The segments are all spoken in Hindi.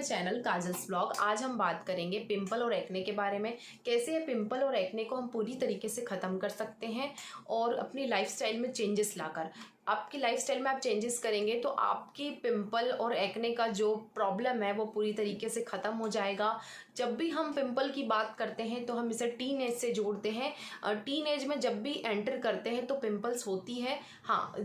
Channel kajals blog. आज हम बात करेंगे पिंपल और एक्ने के बारे में। कैसे ये पिंपल और एक्ने को हम पूरी तरीके से ख़त्म कर सकते हैं और अपनी लाइफस्टाइल में चेंजेस लाकर। आपकी लाइफस्टाइल में आप चेंजेस करेंगे तो आपकी पिंपल और एक्ने का जो प्रॉब्लम है वो पूरी तरीके से ख़त्म हो जाएगा। जब भी हम पिंपल की बात करते हैं तो हम इसे टीन एज से जोड़ते हैं। टीन एज में जब भी एंटर करते हैं तो पिंपल्स होती है। हाँ,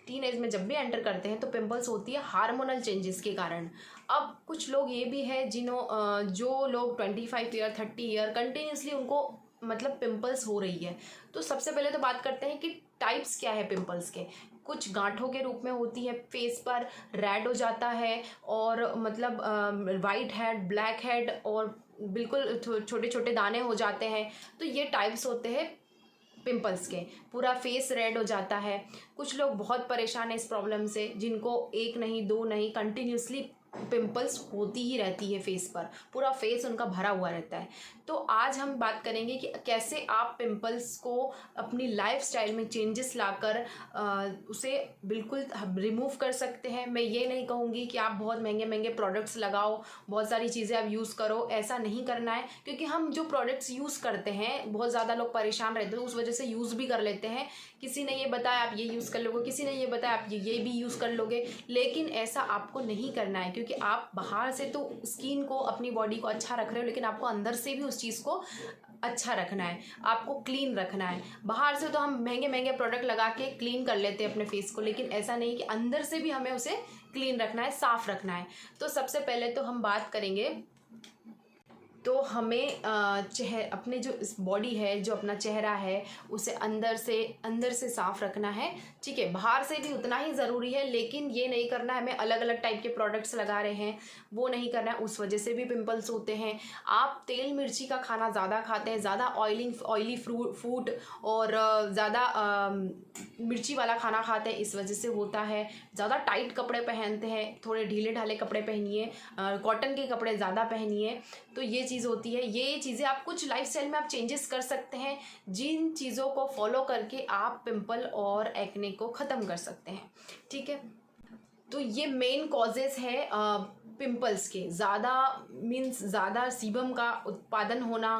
टीन एज में जब भी एंटर करते हैं तो पिंपल्स होती है हार्मोनल चेंजेस के कारण। अब कुछ लोग ये भी है जो लोग 25 ईयर 30 ईयर कंटिन्यूसली उनको मतलब पिंपल्स हो रही है। तो सबसे पहले तो बात करते हैं कि टाइप्स क्या है पिंपल्स के। कुछ गांठों के रूप में होती है, फेस पर रेड हो जाता है और मतलब वाइट हेड, ब्लैक हेड और बिल्कुल छोटे छोटे दाने हो जाते हैं। तो ये टाइप्स होते हैं पिंपल्स के। पूरा फेस रेड हो जाता है। कुछ लोग बहुत परेशान हैं इस प्रॉब्लम से, जिनको एक नहीं दो नहीं कंटिन्यूसली पिंपल्स होती ही रहती है फेस पर। पूरा फेस उनका भरा हुआ रहता है। तो आज हम बात करेंगे कि कैसे आप पिंपल्स को अपनी लाइफस्टाइल में चेंजेस लाकर उसे बिल्कुल रिमूव कर सकते हैं। मैं ये नहीं कहूँगी कि आप बहुत महंगे महंगे प्रोडक्ट्स लगाओ, बहुत सारी चीज़ें आप यूज़ करो, ऐसा नहीं करना है। क्योंकि हम जो प्रोडक्ट्स यूज़ करते हैं, बहुत ज़्यादा लोग परेशान रहते हैं, उस वजह से यूज़ भी कर लेते हैं। किसी ने ये बताया आप ये यूज़ कर लोगे, किसी ने ये बताया आप ये भी यूज़ कर लोगे, लेकिन ऐसा आपको नहीं करना है। क्योंकि आप बाहर से तो स्किन को, अपनी बॉडी को अच्छा रख रहे हो, लेकिन आपको अंदर से भी उस चीज़ को अच्छा रखना है, आपको क्लीन रखना है। बाहर से तो हम महंगे महंगे प्रोडक्ट लगा के क्लीन कर लेते हैं अपने फेस को, लेकिन ऐसा नहीं कि अंदर से भी हमें उसे क्लीन रखना है, साफ़ रखना है। तो सबसे पहले तो हम बात करेंगे, तो हमें अपने जो इस बॉडी है, जो अपना चेहरा है, उसे अंदर से साफ़ रखना है। ठीक है, बाहर से भी उतना ही ज़रूरी है, लेकिन ये नहीं करना है हमें अलग अलग टाइप के प्रोडक्ट्स लगा रहे हैं, वो नहीं करना है। उस वजह से भी पिंपल्स होते हैं। आप तेल मिर्ची का खाना ज़्यादा खाते हैं, ज़्यादा ऑयली फूड और ज़्यादा मिर्ची वाला खाना खाते हैं, इस वजह से होता है। ज़्यादा टाइट कपड़े पहनते हैं, थोड़े ढीले ढाले कपड़े पहनिए, कॉटन के कपड़े ज़्यादा पहनिए, तो ये चीज़ होती है। ये चीज़ें आप कुछ लाइफस्टाइल में आप चेंजेस कर सकते हैं, जिन चीज़ों को फॉलो करके आप पिंपल और एक्ने को ख़त्म कर सकते हैं। ठीक है, तो ये मेन कॉजेज़ है पिंपल्स के। ज़्यादा सीबम का उत्पादन होना,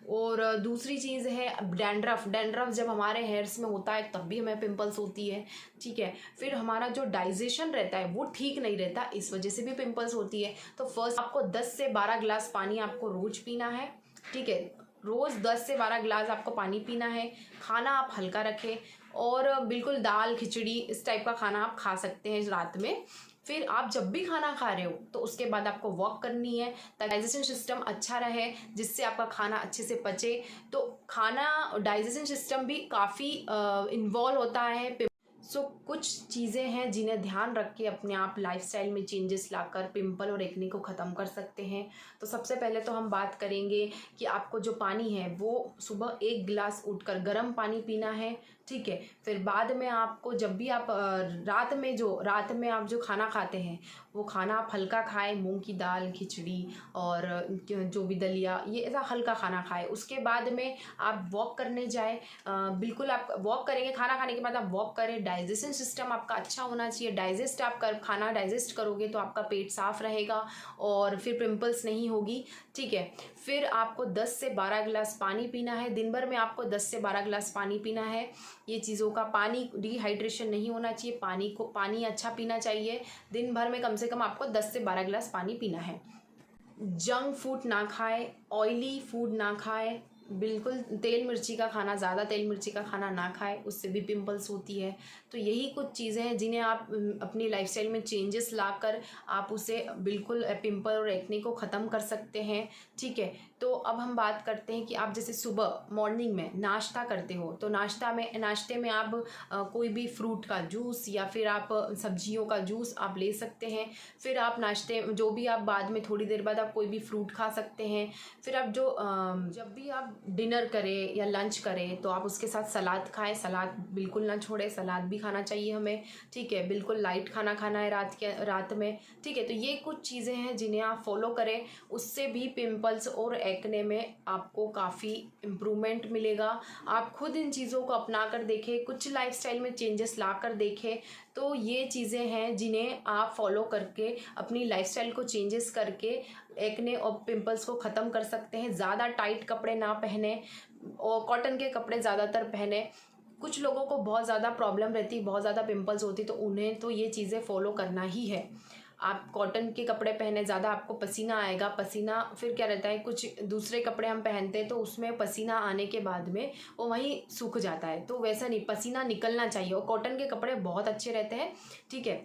और दूसरी चीज़ है डैंड्रफ जब हमारे हेयर्स में होता है तब भी हमें पिंपल्स होती है। ठीक है, फिर हमारा जो डाइजेशन रहता है वो ठीक नहीं रहता, इस वजह से भी पिंपल्स होती है। तो फर्स्ट आपको 10 से 12 गिलास पानी आपको रोज़ पीना है। ठीक है, रोज़ 10 से 12 गिलास आपको पानी पीना है। खाना आप हल्का रखें और बिल्कुल दाल खिचड़ी इस टाइप का खाना आप खा सकते हैं रात में। फिर आप जब भी खाना खा रहे हो तो उसके बाद आपको वॉक करनी है, ताकि डाइजेशन सिस्टम अच्छा रहे, जिससे आपका खाना अच्छे से पचे। तो खाना डाइजेशन सिस्टम भी काफ़ी इन्वॉल्व होता है। कुछ चीज़ें हैं जिन्हें ध्यान रख के अपने आप लाइफस्टाइल में चेंजेस लाकर पिंपल और एक्ने को ख़त्म कर सकते हैं। तो सबसे पहले तो हम बात करेंगे कि आपको जो पानी है वो सुबह 1 गिलास उठकर गर्म पानी पीना है। ठीक है, फिर बाद में आपको जब भी आप रात में आप जो खाना खाते हैं वो खाना आप हल्का खाएं, मूंग की दाल, खिचड़ी और जो भी दलिया, ये ऐसा हल्का खाना खाएं। उसके बाद में आप वॉक करने जाएं। बिल्कुल आप वॉक करेंगे, खाना खाने के बाद आप वॉक करें। डाइजेशन सिस्टम आपका अच्छा होना चाहिए। खाना डाइजेस्ट करोगे तो आपका पेट साफ रहेगा और फिर पिंपल्स नहीं होगी। ठीक है, फिर आपको 10 से 12 गिलास पानी पीना है। दिन भर में आपको 10 से 12 गिलास पानी पीना है। ये चीज़ों का पानी डिहाइड्रेशन नहीं होना चाहिए, पानी अच्छा पीना चाहिए। दिन भर में कम से कम आपको 10 से 12 गिलास पानी पीना है। जंक फूड ना खाएं, ऑयली फूड ना खाएं, बिल्कुल ज़्यादा तेल मिर्ची का खाना ना खाएं, उससे भी पिंपल्स होती है। तो यही कुछ चीज़ें हैं जिन्हें आप अपनी लाइफस्टाइल में चेंजेस लाकर आप उसे बिल्कुल पिंपल और एक्ने को ख़त्म कर सकते हैं। ठीक है, तो अब हम बात करते हैं कि आप जैसे सुबह मॉर्निंग में नाश्ता करते हो, तो नाश्ते में आप कोई भी फ्रूट का जूस या फिर आप सब्जियों का जूस आप ले सकते हैं। फिर आप जो भी आप बाद में थोड़ी देर बाद आप कोई भी फ्रूट खा सकते हैं। फिर आप जब भी आप डिनर करें या लंच करें तो आप उसके साथ सलाद खाएं। सलाद बिल्कुल ना छोड़ें, सलाद भी खाना चाहिए हमें। ठीक है, बिल्कुल लाइट खाना खाना है रात में। ठीक है, तो ये कुछ चीज़ें हैं जिन्हें आप फॉलो करें, उससे भी पिंपल्स और एक्ने में आपको काफ़ी इम्प्रूवमेंट मिलेगा। आप खुद इन चीज़ों को अपना कर देखें, कुछ लाइफस्टाइल में चेंजेस ला कर देखें, तो ये चीज़ें हैं जिन्हें आप फॉलो करके अपनी लाइफस्टाइल को चेंजेस करके एक्ने और पिंपल्स को ख़त्म कर सकते हैं। ज़्यादा टाइट कपड़े ना पहने और कॉटन के कपड़े ज़्यादातर पहने। कुछ लोगों को बहुत ज़्यादा प्रॉब्लम रहती, बहुत ज़्यादा पिंपल्स होती, तो उन्हें तो ये चीज़ें फॉलो करना ही है। आप कॉटन के कपड़े पहने, ज़्यादा आपको पसीना आएगा। पसीना फिर क्या रहता है, कुछ दूसरे कपड़े हम पहनते हैं तो उसमें पसीना आने के बाद में वो वहीं सूख जाता है, तो वैसा नहीं, पसीना निकलना चाहिए और कॉटन के कपड़े बहुत अच्छे रहते हैं। ठीक है,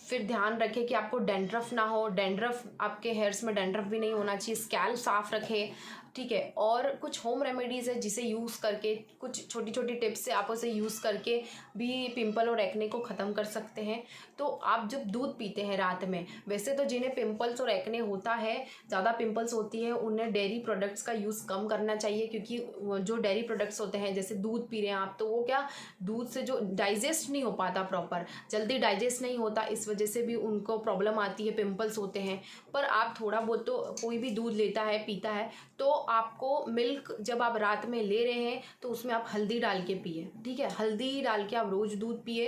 फिर ध्यान रखें कि आपको डैंड्रफ ना हो, डैंड्रफ आपके हेयर्स में डैंड्रफ भी नहीं होना चाहिए। स्कैल्प साफ रखें। ठीक है, और कुछ होम रेमेडीज़ है जिसे यूज़ करके, कुछ छोटी छोटी टिप्स से आप उसे यूज़ करके भी पिंपल और एक्ने को ख़त्म कर सकते हैं। तो आप जब दूध पीते हैं रात में, वैसे तो जिन्हें पिंपल्स और एक्ने होता है, ज़्यादा पिंपल्स होती है, उन्हें डेयरी प्रोडक्ट्स का यूज़ कम करना चाहिए, क्योंकि जो डेयरी प्रोडक्ट्स होते हैं, जैसे दूध पी रहे हैं आप, तो वो क्या, दूध से जो डाइजेस्ट नहीं हो पाता प्रॉपर, जल्दी डाइजेस्ट नहीं होता, इस वजह से भी उनको प्रॉब्लम आती है, पिंपल्स होते हैं। पर आप थोड़ा बहुत तो, कोई भी दूध लेता है, पीता है, तो आपको मिल्क जब आप रात में ले रहे हैं तो उसमें आप हल्दी डाल के पिए। ठीक है, हल्दी डाल के आप रोज़ दूध पिए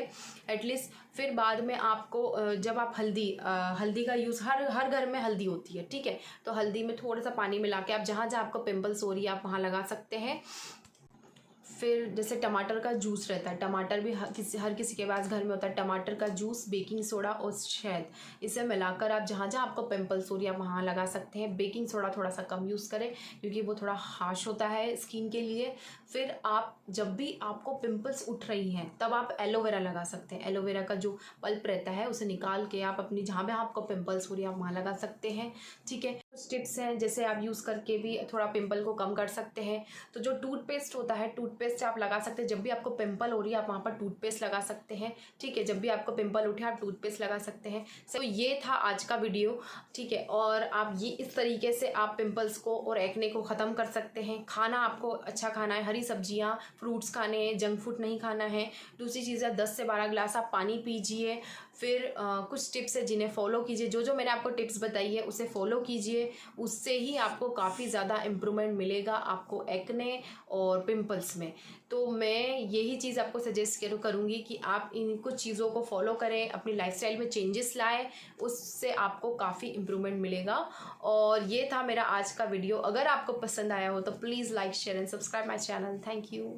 एटलीस्ट। फिर बाद में आपको जब आप हल्दी का यूज़, हर घर में हल्दी होती है। ठीक है, तो हल्दी में थोड़ा सा पानी मिला के आप जहाँ जहाँ आपको पिंपल्स हो रही है आप वहाँ लगा सकते हैं। फिर जैसे टमाटर का जूस रहता है, टमाटर भी हर किसी के पास घर में होता है। टमाटर का जूस, बेकिंग सोडा और शहद, इसे मिलाकर आप जहाँ जहाँ आपको पिंपल्स हो रही है आप वहाँ लगा सकते हैं। बेकिंग सोडा थोड़ा सा कम यूज़ करें क्योंकि वो थोड़ा हार्श होता है स्किन के लिए। फिर आप जब भी आपको पिंपल्स उठ रही हैं तब आप एलोवेरा लगा सकते हैं। एलोवेरा का जो पल्प रहता है उसे निकाल के आप अपनी जहाँ भी आपको पिंपल्स हो रही है आप वहाँ लगा सकते हैं। ठीक है, कुछ टिप्स हैं जैसे आप यूज़ करके भी थोड़ा पिंपल को कम कर सकते हैं। तो जो टूथपेस्ट होता है, टूथपेस्ट आप लगा सकते हैं, जब भी आपको पिंपल हो रही है आप वहाँ पर टूथपेस्ट लगा सकते हैं। ठीक है, जब भी आपको पिंपल उठे आप टूथपेस्ट लगा सकते हैं। तो ये था आज का वीडियो। ठीक है, और आप ये इस तरीके से आप पिंपल्स को और एक्ने को ख़त्म कर सकते हैं। खाना आपको अच्छा खाना है, हरी सब्जियाँ, फ्रूट्स खाने हैं, जंक फूड नहीं खाना है। दूसरी चीज़ है 10 से 12 गिलास आप पानी पीजिए। फिर कुछ टिप्स है जिन्हें फॉलो कीजिए, जो मैंने आपको टिप्स बताई है उसे फॉलो कीजिए, उससे ही आपको काफ़ी ज़्यादा इम्प्रूवमेंट मिलेगा आपको एक्ने और पिंपल्स में। तो मैं यही चीज़ आपको सजेस्ट करूँगी कि आप इन कुछ चीज़ों को फॉलो करें, अपनी लाइफस्टाइल में चेंजेस लाएं, उससे आपको काफ़ी इम्प्रूवमेंट मिलेगा। और ये था मेरा आज का वीडियो। अगर आपको पसंद आया हो तो please like, share and subscribe my channel. Thank you.